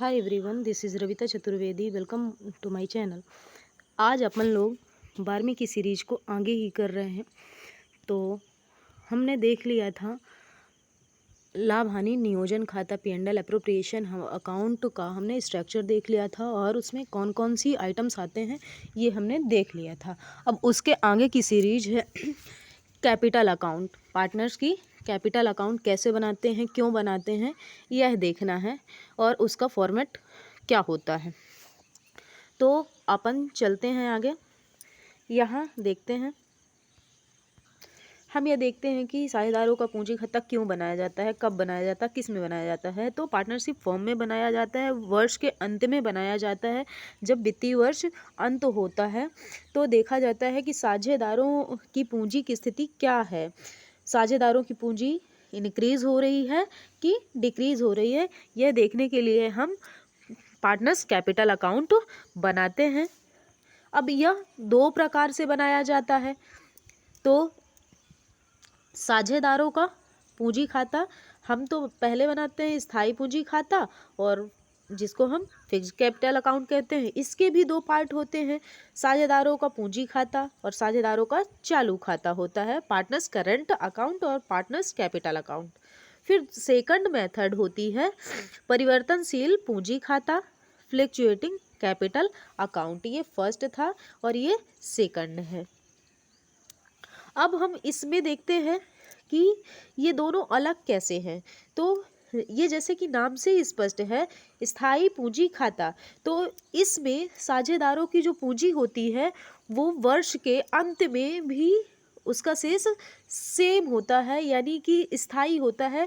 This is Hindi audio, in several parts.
Hi everyone, this is Ravita Chaturvedi. Welcome to my channel. आज अपन लोग 12वीं की सीरीज को आगे ही कर रहे हैं। तो हमने देख लिया था लाभ हानि नियोजन खाता P&L अप्रोप्रिएशन अकाउंट का हमने स्ट्रक्चर देख लिया था और उसमें कौन कौन सी आइटम्स आते हैं ये हमने देख लिया था। अब उसके आगे की सीरीज है कैपिटल अकाउंट। पार्टनर्स की कैपिटल अकाउंट कैसे बनाते हैं, क्यों बनाते हैं, यह देखना है और उसका फॉर्मेट क्या होता है। तो अपन चलते हैं आगे। यहाँ देखते हैं, हम ये देखते हैं कि साझेदारों का पूंजी खाता क्यों बनाया जाता है, कब बनाया जाता है, किस में बनाया जाता है। तो पार्टनरशिप फॉर्म में बनाया जाता है, वर्ष के अंत में बनाया जाता है। जब वित्तीय वर्ष अंत होता है तो देखा जाता है कि साझेदारों की पूंजी की स्थिति क्या है। साझेदारों की पूंजी इंक्रीज हो रही है कि डिक्रीज हो रही है, यह देखने के लिए हम पार्टनर्स कैपिटल अकाउंट बनाते हैं। अब यह दो प्रकार से बनाया जाता है। तो साझेदारों का पूंजी खाता हम तो पहले बनाते हैं स्थायी पूंजी खाता, और जिसको हम फिक्स्ड कैपिटल अकाउंट कहते हैं। इसके भी दो पार्ट होते हैं, साझेदारों का पूंजी खाता और साझेदारों का चालू खाता होता है, पार्टनर्स करंट अकाउंट और पार्टनर्स कैपिटल अकाउंट। फिर सेकंड मेथड होती है परिवर्तनशील पूंजी खाता, फ्लक्चुएटिंग कैपिटल अकाउंट। ये फर्स्ट था और ये सेकंड है। अब हम इसमें देखते हैं कि ये दोनों अलग कैसे हैं। तो ये जैसे कि नाम से ही स्पष्ट है, स्थायी पूंजी खाता। तो इसमें साझेदारों की जो पूंजी होती है वो वर्ष के अंत में भी उसका शेष सेम होता है, यानी कि स्थायी होता है,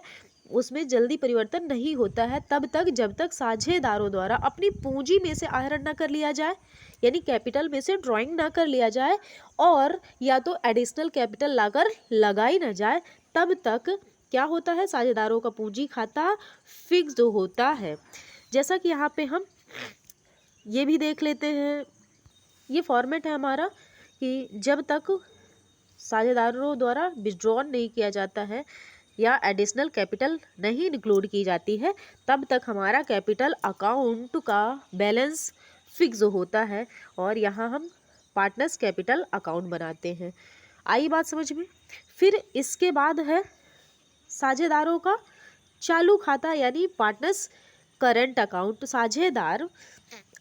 उसमें जल्दी परिवर्तन नहीं होता है तब तक जब तक साझेदारों द्वारा अपनी पूंजी में से आहरण न कर लिया जाए, यानी कैपिटल में से ड्राइंग ना कर लिया जाए और या तो एडिशनल कैपिटल लाकर लगाई ना जाए, तब तक क्या होता है, साझेदारों का पूंजी खाता फिक्स्ड होता है। जैसा कि यहाँ पे हम ये भी देख लेते हैं, ये फॉर्मेट है हमारा कि जब तक साझेदारों द्वारा विड्रॉन नहीं किया जाता है या एडिशनल कैपिटल नहीं इंक्लूड की जाती है, तब तक हमारा कैपिटल अकाउंट का बैलेंस फिक्स होता है और यहाँ हम पार्टनर्स कैपिटल अकाउंट बनाते हैं। आई बात समझ में। फिर इसके बाद है साझेदारों का चालू खाता, यानी पार्टनर्स करंट अकाउंट। साझेदार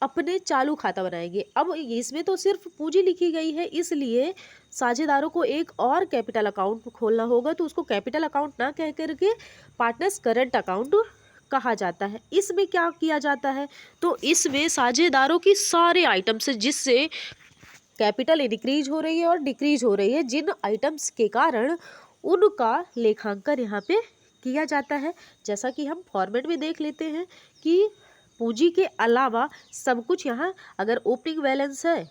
अपने चालू खाता बनाएंगे। अब इसमें तो सिर्फ पूंजी लिखी गई है, इसलिए साझेदारों को एक और कैपिटल अकाउंट खोलना होगा, तो उसको कैपिटल अकाउंट ना कह करके पार्टनर्स करंट अकाउंट कहा जाता है। इसमें क्या किया जाता है, तो इसमें साझेदारों की सारे आइटम्स जिससे कैपिटल इंक्रीज हो रही है और डिक्रीज हो रही है, जिन आइटम्स के कारण उनका लेखांकन यहाँ पे किया जाता है। जैसा कि हम फॉर्मेट में देख लेते हैं कि पूंजी के अलावा सब कुछ यहाँ, अगर ओपनिंग बैलेंस है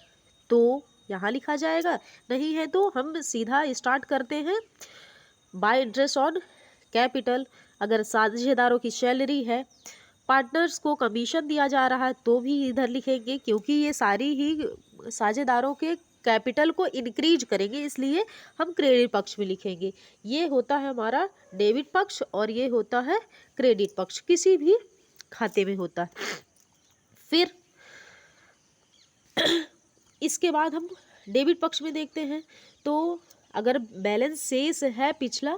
तो यहाँ लिखा जाएगा, नहीं है तो हम सीधा स्टार्ट करते हैं बाय इंटरेस्ट ऑन कैपिटल। अगर साझेदारों की सैलरी है, पार्टनर्स को कमीशन दिया जा रहा है तो भी इधर लिखेंगे, क्योंकि ये सारी ही साझेदारों के कैपिटल को इंक्रीज करेंगे, इसलिए हम क्रेडिट पक्ष में लिखेंगे। ये होता है हमारा डेबिट पक्ष और ये होता है क्रेडिट पक्ष, किसी भी खाते में होता है। फिर इसके बाद हम डेबिट पक्ष में देखते हैं, तो अगर बैलेंस शेष है पिछला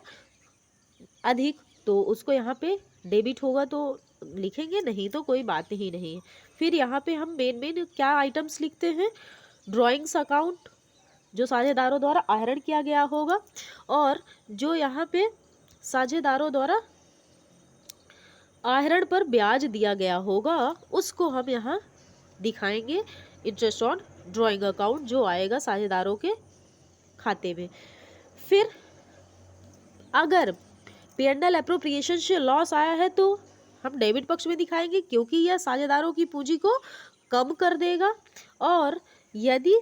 अधिक तो उसको यहाँ पे डेबिट होगा तो लिखेंगे, नहीं तो कोई बात ही नहीं है। फिर यहाँ पे हम मेन क्या आइटम्स लिखते हैं, ड्राइंग्स अकाउंट जो साझेदारों द्वारा आहरण किया गया होगा, और जो यहाँ पे साझेदारों द्वारा आहरण पर ब्याज दिया गया होगा उसको हम यहाँ दिखाएंगे इंटरेस्ट ऑन ड्राइंग अकाउंट, जो आएगा साझेदारों के खाते में। फिर अगर P&L अप्रोप्रिएशन से लॉस आया है तो हम डेबिट पक्ष में दिखाएंगे, क्योंकि यह साझेदारों की पूंजी को कम कर देगा। और यदि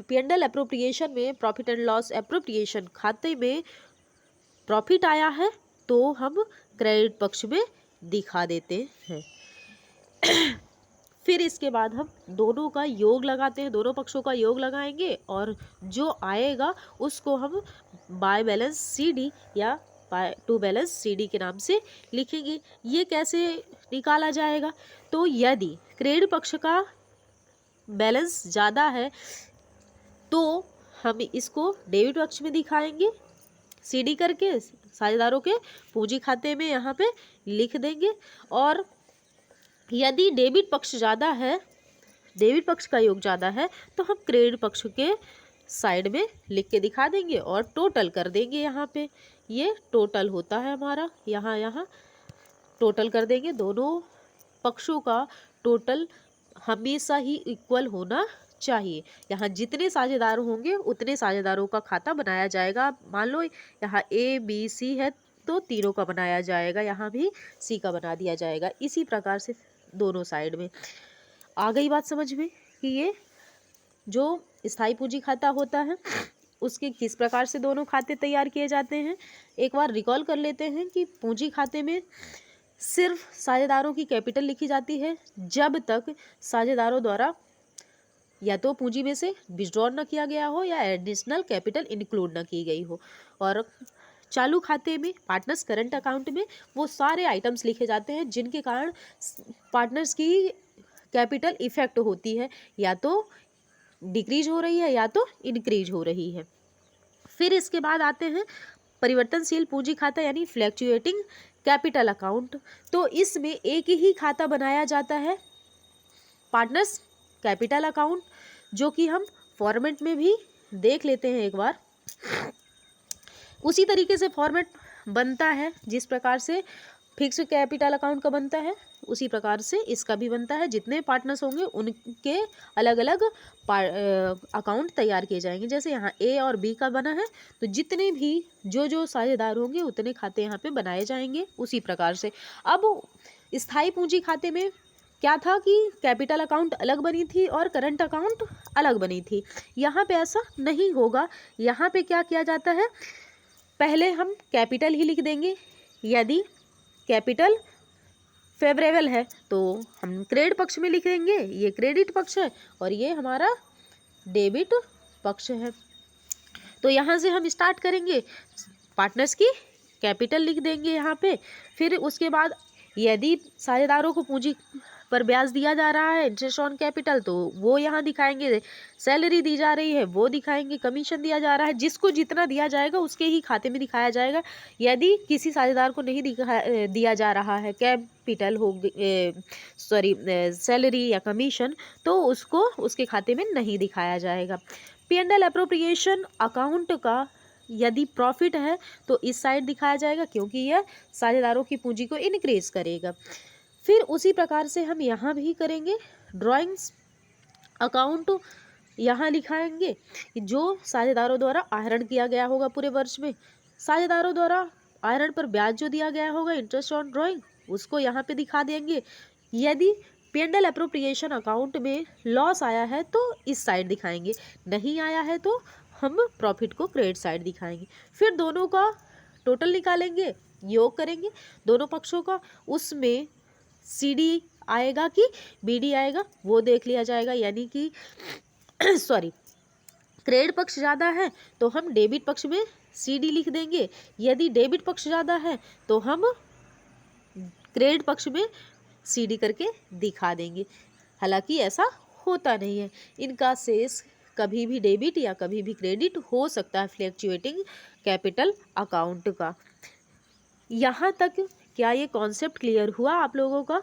P&L अप्रोप्रिएशन में प्रॉफिट एंड लॉस अप्रोप्रिएशन खाते में प्रॉफिट आया है तो हम क्रेडिट पक्ष में दिखा देते हैं। फिर इसके बाद हम दोनों का योग लगाते हैं, दोनों पक्षों का योग लगाएंगे और जो आएगा उसको हम बाय बैलेंस CD या टू बैलेंस CD के नाम से लिखेंगे। ये कैसे निकाला जाएगा? तो यदि क्रेडिट पक्ष का बैलेंस ज़्यादा है तो हम इसको डेबिट पक्ष में दिखाएंगे, CD करके साझेदारों के पूंजी खाते में यहाँ पे लिख देंगे। और यदि डेबिट पक्ष ज़्यादा है, डेबिट पक्ष का योग ज़्यादा है, तो हम क्रेडिट पक्ष के साइड में लिख के दिखा देंगे और टोटल कर देंगे। यहाँ पे ये टोटल होता है हमारा, यहाँ टोटल कर देंगे। दोनों पक्षों का टोटल हमेशा ही इक्वल होना चाहिए। यहाँ जितने साझेदार होंगे उतने साझेदारों का खाता बनाया जाएगा। मान लो यहाँ ABC है तो तीनों का बनाया जाएगा, यहाँ भी C का बना दिया जाएगा। इसी प्रकार से दोनों साइड में। आ गई बात समझ में कि ये जो स्थायी पूंजी खाता होता है उसके किस प्रकार से दोनों खाते तैयार किए जाते हैं। एक बार रिकॉल कर लेते हैं कि पूंजी खाते में सिर्फ साझेदारों की कैपिटल लिखी जाती है जब तक साझेदारों द्वारा या तो पूंजी में से विड्रॉ न किया गया हो या एडिशनल कैपिटल इंक्लूड न की गई हो। और चालू खाते में, पार्टनर्स करंट अकाउंट में, वो सारे आइटम्स लिखे जाते हैं जिनके कारण पार्टनर्स की कैपिटल इफेक्ट होती है, या तो डिक्रीज हो रही है या तो इंक्रीज हो रही है। फिर इसके बाद आते हैं परिवर्तनशील पूंजी खाता यानी फ्लैक्चुएटिंग कैपिटल अकाउंट। तो इसमें एक ही खाता बनाया जाता है, पार्टनर्स कैपिटल अकाउंट, जो कि हम फॉर्मेट में भी देख लेते हैं एक बार। उसी तरीके से फॉर्मेट बनता है जिस प्रकार से फिक्स कैपिटल अकाउंट का बनता है, उसी प्रकार से इसका भी बनता है। जितने पार्टनर्स होंगे उनके अलग अलग अकाउंट तैयार किए जाएंगे। जैसे यहाँ A और B का बना है तो जितने भी जो साझेदार होंगे उतने खाते यहाँ पे बनाए जाएंगे उसी प्रकार से। अब स्थायी पूंजी खाते में क्या था कि कैपिटल अकाउंट अलग बनी थी और करंट अकाउंट अलग बनी थी। यहाँ पे ऐसा नहीं होगा। यहाँ पे क्या किया जाता है, पहले हम कैपिटल ही लिख देंगे। यदि कैपिटल फेवरेबल है तो हम क्रेडिट पक्ष में लिखेंगे, ये क्रेडिट पक्ष है और ये हमारा डेबिट पक्ष है। तो यहाँ से हम स्टार्ट करेंगे, पार्टनर्स की कैपिटल लिख देंगे यहाँ पे। फिर उसके बाद यदि साझेदारों को पूंजी पर ब्याज दिया जा रहा है, इंटरेस्ट ऑन कैपिटल, तो वो यहाँ दिखाएंगे। सैलरी दी जा रही है वो दिखाएंगे। कमीशन दिया जा रहा है, जिसको जितना दिया जाएगा उसके ही खाते में दिखाया जाएगा। यदि किसी साझेदार को नहीं दिया जा रहा है कैपिटल हो सैलरी या कमीशन, तो उसको उसके खाते में नहीं दिखाया जाएगा। P&L अप्रोप्रिएशन अकाउंट का यदि प्रॉफिट है तो इस साइड दिखाया जाएगा, क्योंकि यह साझेदारों की पूंजी को इनक्रीज करेगा। फिर उसी प्रकार से हम यहाँ भी करेंगे। ड्राइंग्स अकाउंट यहाँ लिखाएंगे जो साझेदारों द्वारा आहरण किया गया होगा पूरे वर्ष में। साझेदारों द्वारा आहरण पर ब्याज जो दिया गया होगा, इंटरेस्ट ऑन ड्राइंग, उसको यहाँ पे दिखा देंगे। यदि P&L अप्रोप्रिएशन अकाउंट में लॉस आया है तो इस साइड दिखाएंगे, नहीं आया है तो हम प्रॉफिट को क्रेडिट साइड दिखाएंगे। फिर दोनों का टोटल निकालेंगे, योग करेंगे दोनों पक्षों का। उसमें CD आएगा कि BD आएगा वो देख लिया जाएगा। यानी कि क्रेडिट पक्ष ज़्यादा है तो हम डेबिट पक्ष में CD लिख देंगे। यदि डेबिट पक्ष ज़्यादा है तो हम क्रेडिट पक्ष में CD करके दिखा देंगे। हालांकि ऐसा होता नहीं है, इनका शेष कभी भी डेबिट या कभी भी क्रेडिट हो सकता है फ्लैक्चुएटिंग कैपिटल अकाउंट का। यहाँ तक क्या ये कॉन्सेप्ट क्लियर हुआ आप लोगों का?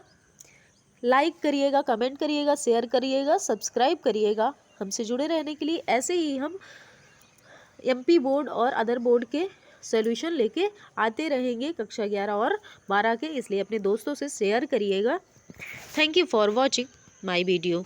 लाइक करिएगा, कमेंट करिएगा, शेयर करिएगा, सब्सक्राइब करिएगा हमसे जुड़े रहने के लिए। ऐसे ही हम MP बोर्ड और अदर बोर्ड के सॉल्यूशन लेके आते रहेंगे कक्षा 11 और 12 के, इसलिए अपने दोस्तों से शेयर करिएगा। Thank you for watching my video.